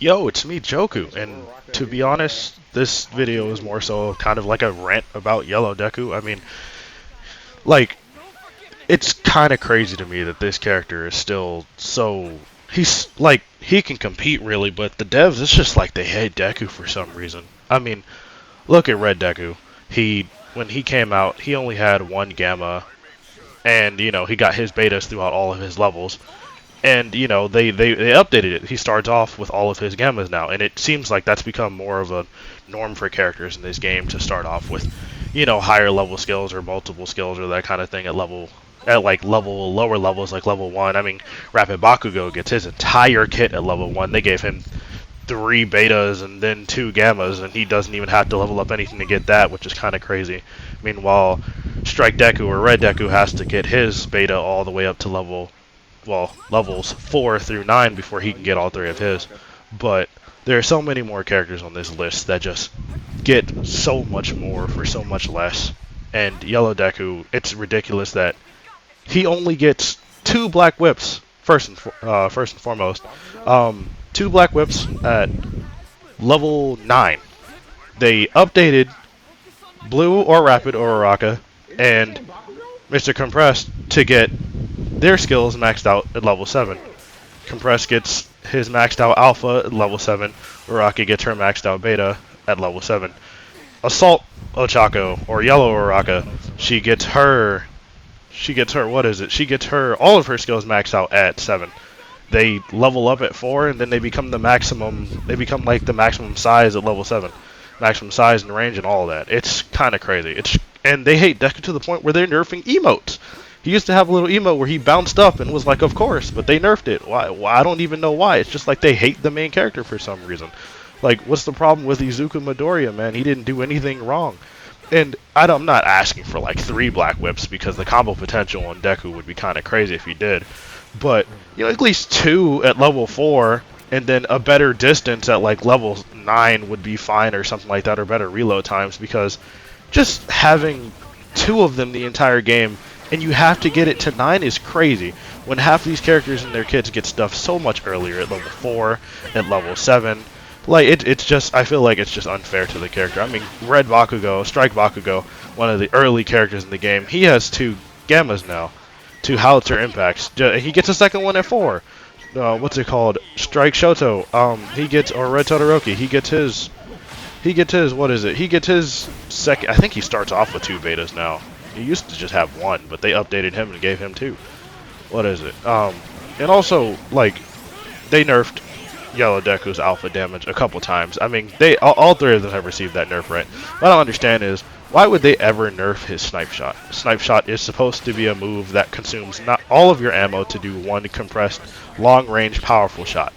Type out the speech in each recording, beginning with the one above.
Yo, it's me, Joku, and to be honest, this video is more so kind of like a rant about Yellow Deku. I mean, like, it's kind of crazy to me that this character is still so... He's, like, he can compete really, but the devs, it's just like they hate Deku for some reason. I mean, look at Red Deku. When he came out, he only had one Gamma, and, he got his betas throughout all of his levels. And, they updated it. He starts off with all of his gammas now, and it seems like that's become more of a norm for characters in this game to start off with, higher level skills or multiple skills or that kind of thing at lower levels like level 1. I mean, Rapid Bakugo gets his entire kit at level 1. They gave him 3 betas and then 2 gammas, and he doesn't even have to level up anything to get that, which is kind of crazy. Meanwhile, Strike Deku or Red Deku has to get his beta all the way up to levels 4 through 9 before he can get all 3 of his. But there are so many more characters on this list that just get so much more for so much less. And Yellow Deku, it's ridiculous that he only gets 2 black whips first and foremost. 2 black whips at level 9. They updated Blue or Rapid or Uraraka and Mr. Compressed to get their skills maxed out at level 7. Compress gets his maxed out alpha at level 7. Uraraka gets her maxed out beta at level 7. Assault Ochako or Yellow Uraraka, she gets her all of her skills maxed out at 7. They level up at 4 and then they become like the maximum size at level 7. Maximum size and range and all of that. It's kind of crazy. And they hate Deku to the point where they're nerfing emotes. He used to have a little emote where he bounced up and was like, of course, but they nerfed it. Why? I don't even know why. It's just like they hate the main character for some reason. Like, what's the problem with Izuku Midoriya, man? He didn't do anything wrong. And I'm not asking for like 3 black whips because the combo potential on Deku would be kind of crazy if he did. But, at least 2 at level 4 and then a better distance at like level 9 would be fine or something like that, or better reload times, because just having 2 of them the entire game and you have to get it to 9 is crazy, when half these characters and their kids get stuff so much earlier at level 4, at level 7. Like, it's just, I feel like it's just unfair to the character. I mean, Red Bakugo, Strike Bakugo, one of the early characters in the game, he has 2 gammas now, 2 howitzer impacts. He gets a second one at 4. What's it called? Strike Shoto. Or Red Todoroki, he gets his, what is it? He gets his second, I think he starts off with 2 betas now. He used to just have 1, but they updated him and gave him 2. What is it? And also, like, they nerfed Yellow Deku's alpha damage a couple times. I mean, all 3 of them have received that nerf, right? What I don't understand is, why would they ever nerf his Snipe Shot? Snipe Shot is supposed to be a move that consumes not all of your ammo to do one compressed, long-range, powerful shot.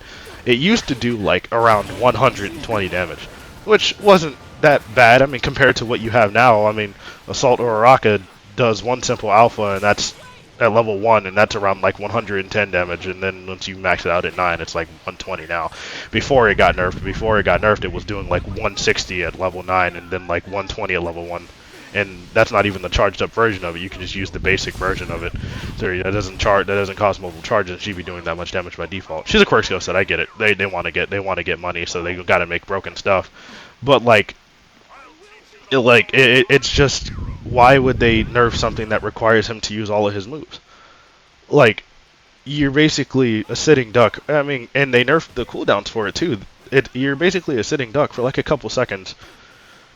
It used to do, like, around 120 damage, which wasn't that bad. I mean, compared to what you have now, I mean, Assault Uraraka does 1 simple alpha, and that's at level 1, and that's around like 110 damage, and then once you max it out at 9, it's like 120 now. Before it got nerfed, it was doing like 160 at level 9, and then like 120 at level 1. And that's not even the charged up version of it. You can just use the basic version of it. So that doesn't cost multiple charges. She'd be doing that much damage by default. She's a quirk skill set, I get it. They want to get money, so they got to make broken stuff. But it's just, why would they nerf something that requires him to use all of his moves? Like, you're basically a sitting duck. I mean, and they nerfed the cooldowns for it too. You're basically a sitting duck for like a couple seconds,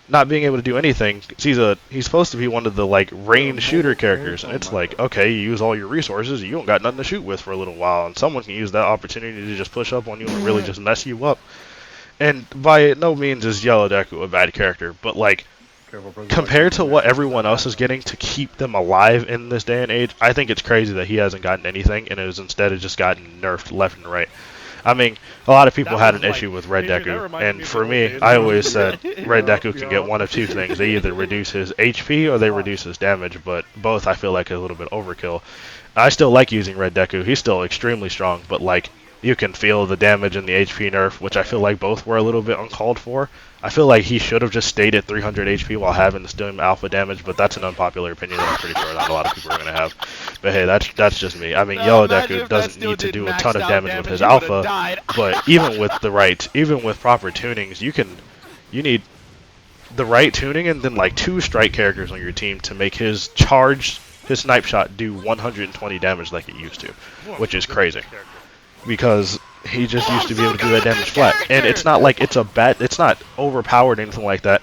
not being able to do anything. He's supposed to be one of the like range shooter characters, and it's like, okay, you use all your resources, you don't got nothing to shoot with for a little while, and someone can use that opportunity to just push up on you and really just mess you up. And by no means is Yellow Deku a bad character, but like, compared to what everyone else is getting to keep them alive in this day and age, I think it's crazy that he hasn't gotten anything, and instead has just gotten nerfed left and right. I mean, a lot of people had an issue with Red Deku, and for me, I always said Red Deku can get one of 2 things. They either reduce his HP or they reduce his damage, but both I feel like is a little bit overkill. I still like using Red Deku. He's still extremely strong, but like, You can feel the damage and the HP nerf, which I feel like both were a little bit uncalled for. I feel like he should have just stayed at 300 HP while having the stim alpha damage, but that's an unpopular opinion that I'm pretty sure not a lot of people are going to have. But hey, that's just me. I mean, Yellow Deku doesn't need to do a ton of damage with his alpha, but even with proper tunings, you need the right tuning and then like 2 strike characters on your team to make his snipe shot do 120 damage like it used to, which is crazy. Because he just used to be able to do that damage flat. And it's not like it's not overpowered or anything like that.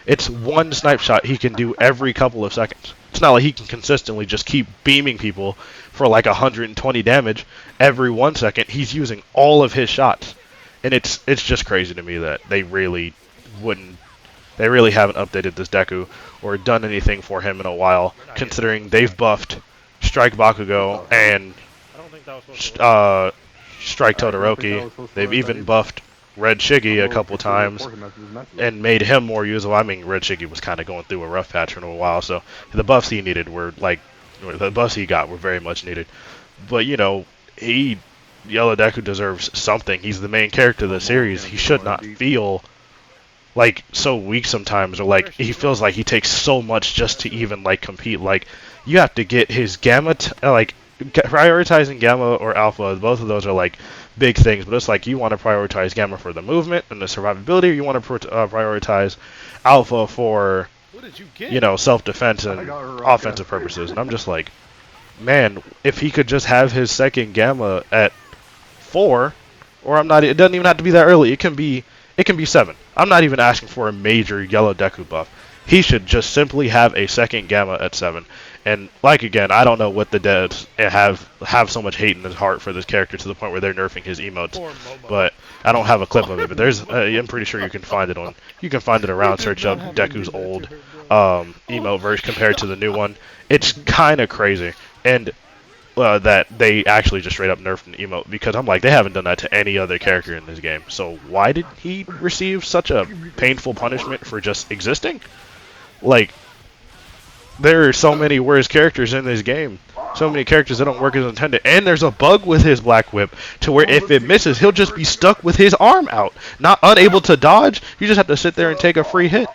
It's one snipe shot he can do every couple of seconds. It's not like he can consistently just keep beaming people for like 120 damage every 1 second. He's using all of his shots. And it's just crazy to me that they really haven't updated this Deku or done anything for him in a while, considering they've buffed Strike Bakugo and Strike Todoroki. They've even buffed Red Shiggy a couple times and made him more usable. I mean, Red Shiggy was kind of going through a rough patch for a while, so the buffs he needed were the buffs he got were very much needed. But Yellow Deku deserves something. He's the main character of the series. He should not feel like so weak sometimes, or like he feels like he takes so much just to even like compete. Like you have to get his gamma prioritizing gamma or alpha, both of those are like big things, but it's like you want to prioritize gamma for the movement and the survivability, or you want to prioritize alpha for self-defense and offensive purposes. And I'm just like, man, if he could just have his second gamma at 4, or it doesn't even have to be that early, it can be 7. I'm not even asking for a major Yellow Deku buff. He should just simply have a second gamma at 7. And again, I don't know what the devs have so much hate in his heart for this character to the point where they're nerfing his emotes. But I don't have a clip of it. But there's, I'm pretty sure you can find it around. Search up Deku's old emote version compared to the new one. It's kind of crazy, and that they actually just straight up nerfed an emote, because I'm like, they haven't done that to any other character in this game. So why did he receive such a painful punishment for just existing? Like, there are so many worse characters in this game. So many characters that don't work as intended. And there's a bug with his Black Whip to where if it misses, he'll just be stuck with his arm out. Not unable to dodge. You just have to sit there and take a free hit.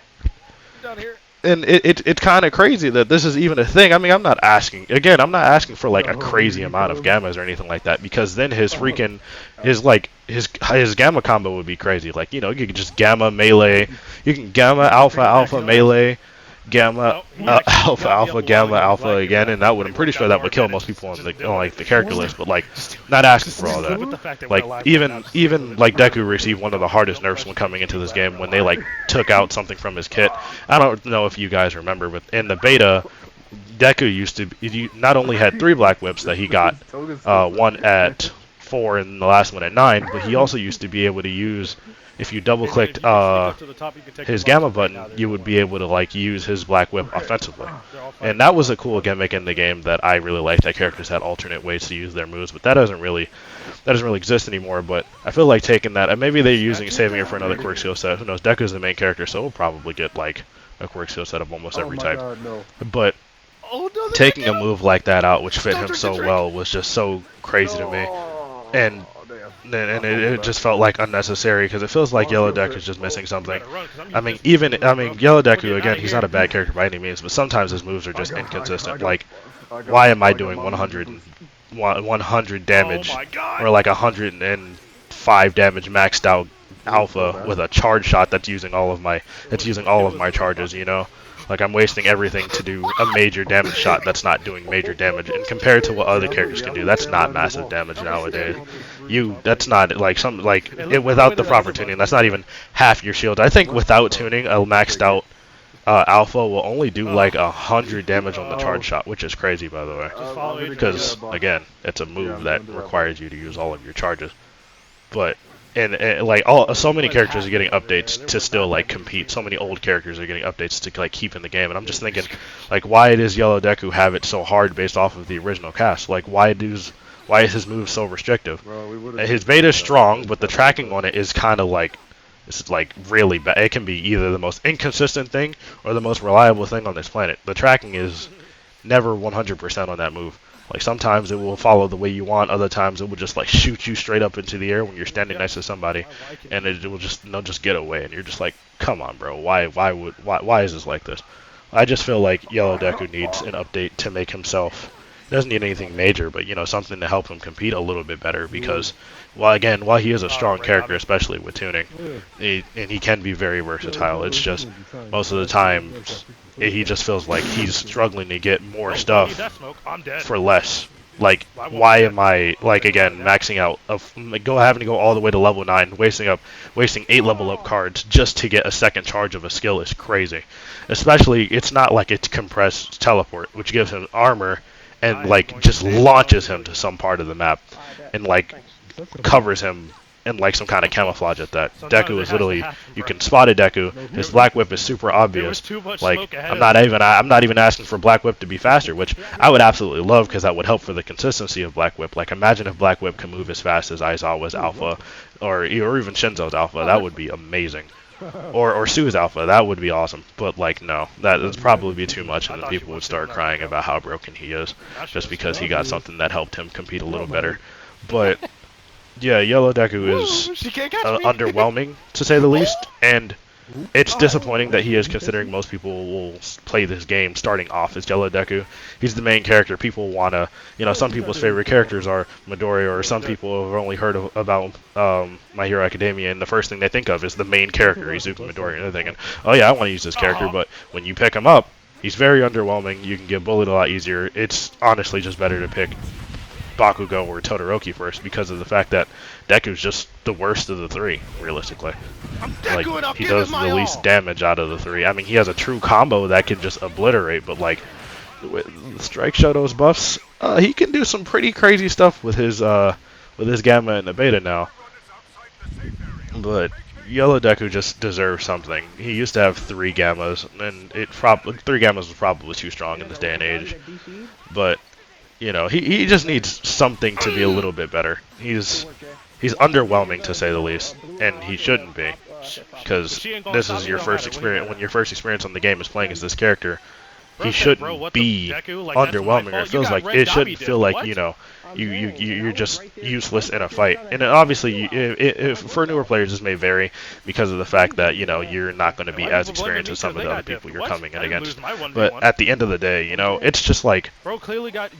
And it's kind of crazy that this is even a thing. I mean, I'm not asking for like a crazy amount of gammas or anything like that, because then his gamma combo would be crazy. Like, you could just gamma melee. You can gamma alpha melee. Gamma alpha gamma alpha again, and I'm pretty sure that would kill most people on the character list. But like, not asking for all that. Like even like Deku received one of the hardest nerfs when coming into this game, when they like took out something from his kit. I don't know if you guys remember, but in the beta, Deku not only had 3 Black Whips that he got, one at 4 and the last one at 9, but he also used to be able to use, if you double clicked his gamma button, you would be able to like use his Black Whip offensively. And that was a cool gimmick in the game that I really liked, that characters had alternate ways to use their moves, but that doesn't really exist anymore. But I feel like taking that, and maybe they're saving it for another quirk skill set. Who knows? Deku's the main character, so we'll probably get like a quirk skill set of almost every type. God, no. But taking a move like that out, which fit him so well, was just so crazy to me. And it just felt like unnecessary, because it feels like Yellow Deku is just missing something. I mean, Yellow Deku, again, he's not a bad character by any means, but sometimes his moves are just inconsistent. Like, why am I doing 100 damage or like 105 damage maxed out alpha with a charge shot that's using all of my charges, Like, I'm wasting everything to do a major damage shot that's not doing major damage. And compared to what other characters can do, that's not massive damage nowadays. That's not, like, without the proper tuning, that's not even half your shield. I think without tuning, a maxed out alpha will only do, like, 100 damage on the charge shot, which is crazy, by the way. Because, again, it's a move that requires you to use all of your charges. But... And so many characters are getting updates to still like compete. So many old characters are getting updates to like keep in the game. And I'm just thinking, like, why does Yellow Deku have it so hard based off of the original cast? Like, why is his move so restrictive? His beta is strong, but the tracking on it is kind of like, it's like really bad. It can be either the most inconsistent thing or the most reliable thing on this planet. The tracking is never 100% on that move. Like sometimes it will follow the way you want, other times it will just like shoot you straight up into the air when you're standing next to somebody, and it will just just get away, and you're just like, come on, bro, why is this like this? I just feel like Yellow Deku needs an update to make himself. He doesn't need anything major, but something to help him compete a little bit better because, while he is a strong character, especially with tuning, and he can be very versatile, it's just most of the time he just feels like he's struggling to get more stuff for less. Like, why am I, like, again, maxing out, having to go all the way to level 9, wasting 8 level up cards just to get a second charge of a skill is crazy. Especially, it's not like it's compressed teleport, which gives him armor and, like, just launches him to some part of the map and, like, covers him in like some kind of camouflage at that. Deku is literally, you can spot a Deku. His Black Whip is super obvious. Like, I'm not even asking for Black Whip to be faster, which I would absolutely love because that would help for the consistency of Black Whip. Like, imagine if Black Whip can move as fast as Aizawa's Alpha, or even Shinzo's Alpha. That would be amazing. Or Sue's Alpha. That would be awesome. But like, no, that would probably be too much, and then people would start crying about how broken he is, just because he got something that helped him compete a little better. But yeah, Yellow Deku is underwhelming, to say the least, and it's disappointing that he is, considering most people will play this game starting off as Yellow Deku. He's the main character. People want to, some people's favorite characters are Midoriya, or some people have only heard about My Hero Academia, and the first thing they think of is the main character, Izuku Midoriya, and they're thinking, oh yeah, I want to use this character, but when you pick him up, he's very underwhelming. You can get bullied a lot easier. It's honestly just better to pick Bakugo or Todoroki first, because of the fact that Deku's just the worst of the three, realistically. Like, he does the least damage out of the three. I mean, he has a true combo that can just obliterate, but like, with Strike Shadow's buffs, he can do some pretty crazy stuff with his Gamma and the Beta now. But Yellow Deku just deserves something. He used to have 3 Gammas, and 3 Gammas was probably too strong in this day and age. But he just needs something to be a little bit better. He's underwhelming, to say the least, and he shouldn't be, because this is your first experience. When your first experience on the game is playing as this character, he shouldn't be underwhelming. Or it feels like it shouldn't feel like you're just useless in a fight. And obviously, if for newer players, this may vary because of the fact that you're not going to be as experienced as some of the other people you're coming in against. But at the end of the day, it's just like,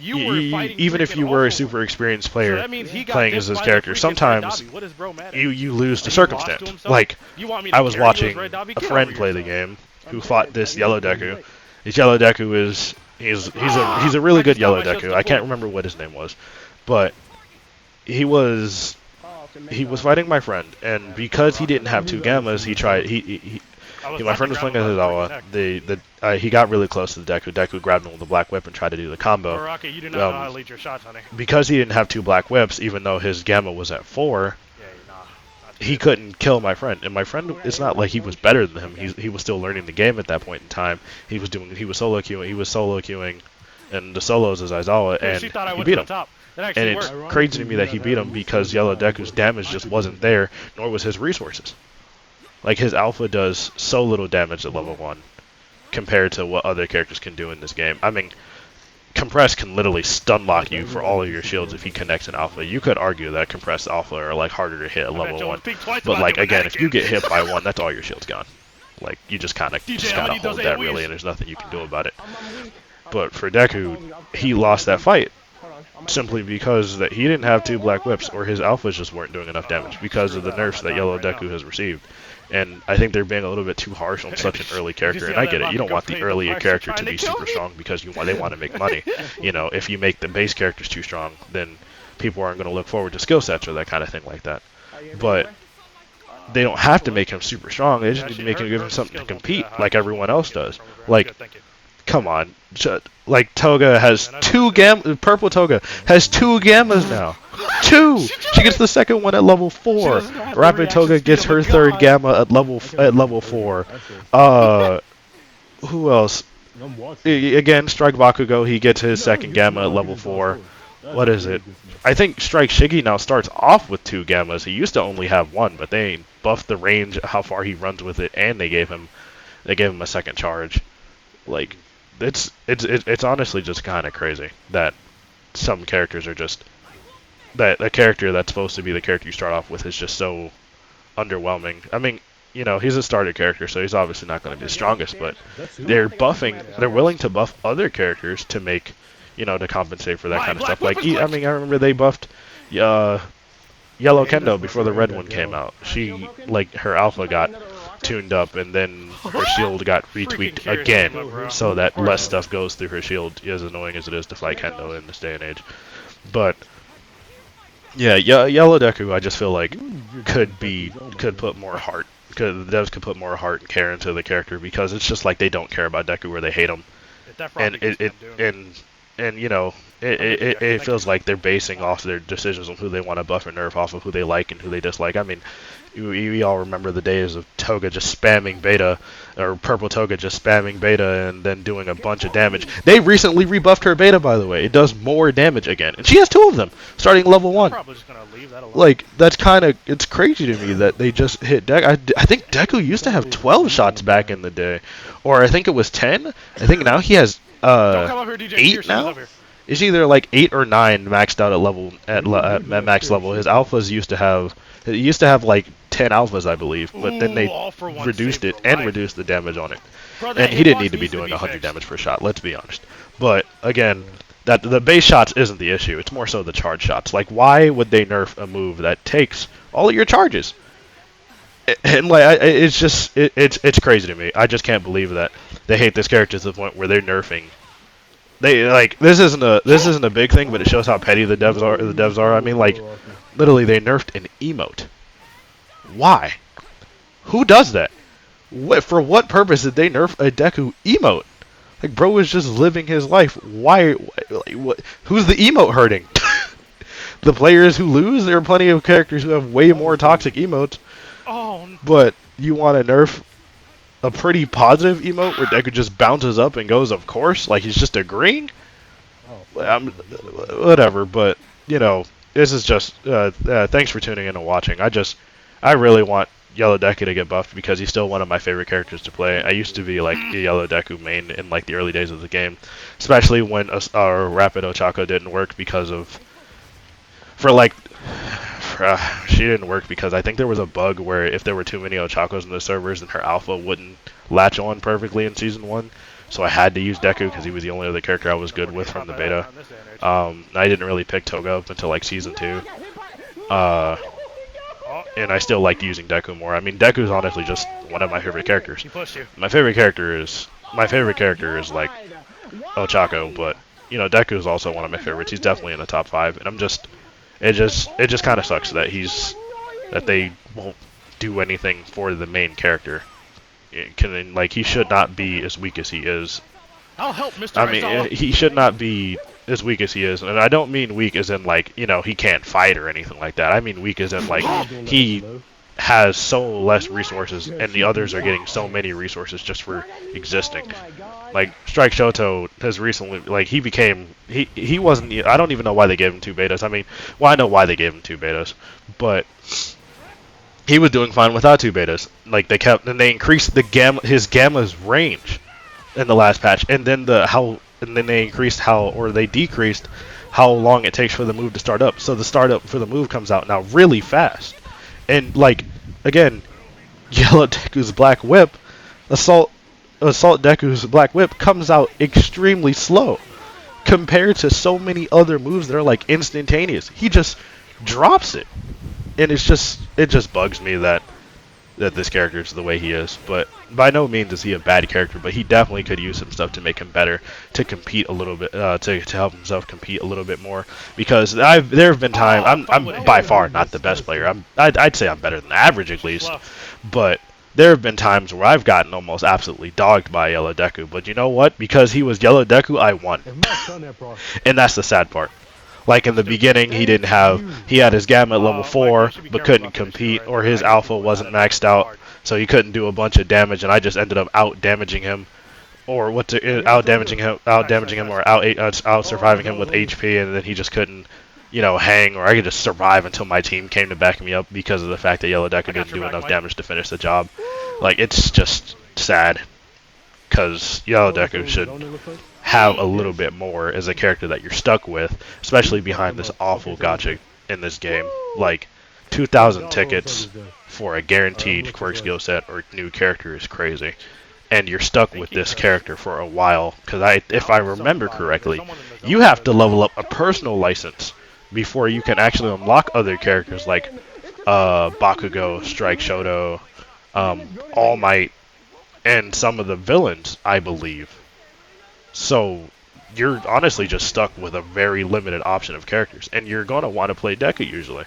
even if you were a super experienced player playing as this character, sometimes you lose to circumstance. Like, I was watching a friend play the game who fought this Yellow Deku. This Yellow Deku he's a really good Yellow Deku. I can't remember what his name was, but he was fighting my friend, and because he didn't have 2 Gammas, my friend was playing as Hizawa. He got really close to the Deku. Deku grabbed him with the Black Whip and tried to do the combo. Because he didn't have 2 Black Whips, even though his Gamma was at 4. He couldn't kill my friend, and my friend, it's not like he was better than him. He was still learning the game at that point in time. He was solo queuing, and the solos as Aizawa, and he beat him. And it's crazy to me that he beat him because Yellow Deku's damage just wasn't there, nor was his resources. Like, his Alpha does so little damage at level 1 compared to what other characters can do in this game. I mean, Compress can literally stun lock you for all of your shields if he connects an Alpha. You could argue that Compressed Alpha are like harder to hit at level 1, but like, again, if you get hit by one, that's all your shields gone. Like, you just gotta hold that, really, and there's nothing you can do about it. But for Deku, he lost that fight simply because that he didn't have 2 Black Whips, or his Alphas just weren't doing enough damage because of the nerfs that Yellow Deku has received. And I think they're being a little bit too harsh on such an early character, and I get it. You don't want the earlier character to be super strong because they want to make money. If you make the base characters too strong, then people aren't going to look forward to skill sets or that kind of thing like that. But they don't have to make him super strong. They just need to give him something to compete like everyone else does. Like, come on. Like, Toga has 2 Gammas. Purple Toga has 2 Gammas now. 2! She gets the second one at level 4. Rapid Toga gets her 3rd Gamma at level 4. Who else? Again, Strike Bakugo, he gets his 2nd Gamma at level 4. What is it? I think Strike Shiggy now starts off with 2 Gammas. He used to only have 1, but they buffed the range, how far he runs with it, and they gave him a 2nd charge. Like, it's honestly just kind of crazy that some characters are just that a character that's supposed to be the character you start off with is just so underwhelming. I mean, he's a starter character, so he's obviously not going to be the strongest, but they're willing to buff other characters to make, to compensate for that kind of stuff. Like, I mean, I remember they buffed Yellow Kendo before the red one came out. She, like, her alpha got tuned up, and then her shield got retweaked again, so that less stuff goes through her shield, as annoying as it is to fight Kendo in this day and age. But yeah, Yellow Deku, I just feel like could put more heart. The devs could put more heart and care into the character, because it's just like they don't care about Deku or they hate him, and it feels like they're basing off their decisions on who they want to buff or nerf off of who they like and who they dislike. I mean, we all remember the days of Toga just spamming beta, or Purple Toga just spamming beta and then doing a bunch of damage. They recently rebuffed her beta, by the way. It does more damage again, and she has 2 of them starting level 1. Like, that's it's crazy to me that they just hit Deku. I think Deku used to have 12 shots back in the day, or I think it was 10. I think now he has 8 now. It's either like 8 or 9 maxed out at max level. His alphas used to have like 10 alphas, I believe, but then they reduced it and reduced the damage on it. And he didn't need to be doing 100 damage per shot, let's be honest. But again, that the base shots isn't the issue. It's more so the charge shots. Like, why would they nerf a move that takes all of your charges? And like, it's just it's crazy to me. I just can't believe that they hate this character to the point where they're nerfing. They like this isn't a big thing, but it shows how petty the devs are. I mean, like, literally they nerfed an emote. Why? Who does that? For what purpose did they nerf a Deku emote? Like, bro was just living his life. Why? Like, what? Who's the emote hurting? The players who lose? There are plenty of characters who have way more toxic emotes. But you want to nerf a pretty positive emote where Deku just bounces up and goes, of course, like he's just agreeing? Whatever, but, this is just, thanks for tuning in and watching. I really want Yellow Deku to get buffed because he's still one of my favorite characters to play. I used to be, like, a Yellow Deku main in, like, the early days of the game, especially when our Rapid Ochako didn't work because of, she didn't work because I think there was a bug where if there were too many Ochakos in the servers, then her alpha wouldn't latch on perfectly in Season 1. So I had to use Deku because he was the only other character I was good with from the beta. I didn't really pick Toga up until like Season 2. And I still liked using Deku more. I mean, Deku's honestly just one of my favorite characters. My favorite character is like Ochako, but Deku is also one of my favorites. He's definitely in the top 5, and it just kind of sucks that they won't do anything for the main character. He should not be as weak as he is. I'll help, Mr. I mean, he should not be as weak as he is, and I don't mean weak as in like he can't fight or anything like that. I mean weak as in like he has so less resources, and the others are getting so many resources just for existing. Like, Strike Shoto has recently, like, he wasn't, I don't even know why they gave him 2 betas. I mean, well, I know why they gave him 2 betas, but he was doing fine without 2 betas. Like, they increased his gamma's range in the last patch, and then they decreased how long it takes for the move to start up. So the startup for the move comes out now really fast. And, like, again, Yellow Deku's Black Whip, Assault Deku's Black Whip comes out extremely slow compared to so many other moves that are, like, instantaneous. He just drops it. And it just bugs me that this character is the way he is. But by no means is he a bad character, but he definitely could use some stuff to make him better, to compete a little bit, to help himself compete a little bit more. Because there have been times, I'm by far not the best player. I'd say I'm better than average at least, but there have been times where I've gotten almost absolutely dogged by Yellow Deku. But you know what? Because he was Yellow Deku, I won. And that's the sad part. Like, in the beginning, he had his Gamma at level 4, but couldn't compete, or his Alpha wasn't maxed out, so he couldn't do a bunch of damage, and I just ended up out-damaging him, or out-damaging him, or out-surviving him with HP, and then he just couldn't, hang, or I could just survive until my team came to back me up because of the fact that Yellow Deku didn't do enough damage to finish the job. Like, it's just sad, because Yellow Deku should have a little bit more as a character that you're stuck with, especially behind this awful gacha in this game. Like, 2,000 tickets for a guaranteed quirk skill set or new character is crazy. And you're stuck with this character for a while, because if I remember correctly, you have to level up a personal license before you can actually unlock other characters like Bakugo, Strike Shoto, All Might, and some of the villains, I believe. So you're honestly just stuck with a very limited option of characters, and you're going to want to play Deku usually.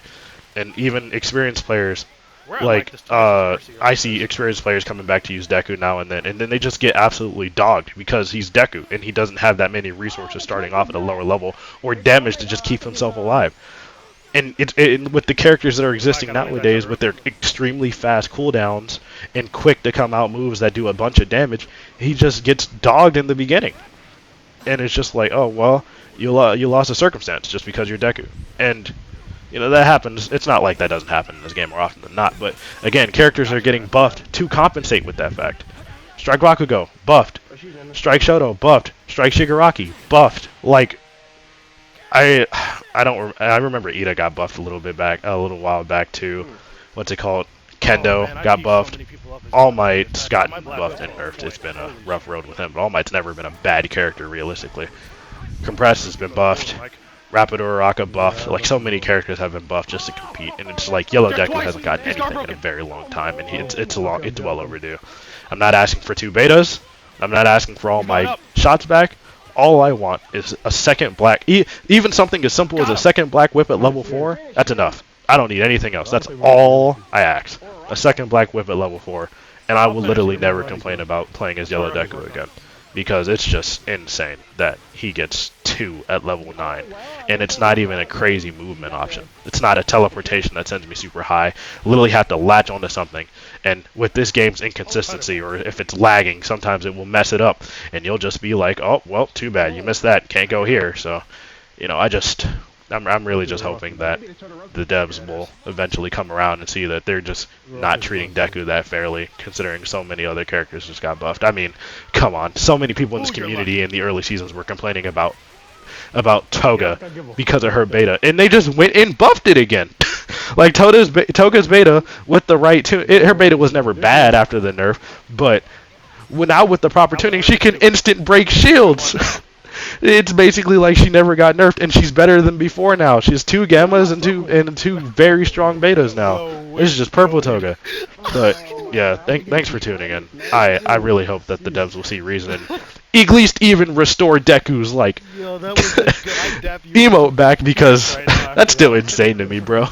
And even experienced players, like, I see experienced players coming back to use Deku now and then they just get absolutely dogged because he's Deku, and he doesn't have that many resources starting off at a lower level, or damage to just keep himself alive. And with the characters that are existing nowadays, with their extremely fast cooldowns and quick to come out moves that do a bunch of damage, he just gets dogged in the beginning. And it's just like, oh, well, you lost a circumstance just because you're Deku. And that happens. It's not like that doesn't happen in this game more often than not. But, again, characters are getting buffed to compensate with that fact. Strike Bakugo, buffed. Strike Shoto, buffed. Strike Shigaraki, buffed. Like, I remember Ida got buffed a little while back, too. What's it called? Kendo got buffed. All Might's gotten buffed and nerfed. It's been a rough road with him, but All Might's never been a bad character, realistically. Compress has been buffed. Rapid Uraraka buffed. Like, so many characters have been buffed just to compete, and it's like Yellow Deku hasn't gotten anything in a very long time, and it's well overdue. I'm not asking for 2 betas. I'm not asking for all my shots back. All I want is a second black, even something as simple as a second black whip at level 4. That's enough. I don't need anything else. That's all I ask. A second black whip at level 4, and I will literally never complain about playing as Yellow Deku again, because it's just insane that he gets 2 at level 9, and it's not even a crazy movement option. It's not a teleportation that sends me super high. Literally have to latch onto something, and with this game's inconsistency, or if it's lagging, sometimes it will mess it up, and you'll just be like, oh, well, too bad, you missed that, can't go here. So, I'm really just hoping that the devs will eventually come around and see that they're just not treating Deku that fairly, considering so many other characters just got buffed. I mean, come on. So many people in this community in the early seasons were complaining about Toga because of her beta, and they just went and buffed it again. Like, Toga's beta with the right her beta was never bad after the nerf, but now with the proper tuning, she can instant break shields. It's basically like she never got nerfed, and she's better than before now. She has 2 gammas and two very strong betas now. This is just purple Toga. But yeah, thanks for tuning in. I really hope that the devs will see reason and at least even restore Deku's like emote back, because that's still insane to me, bro.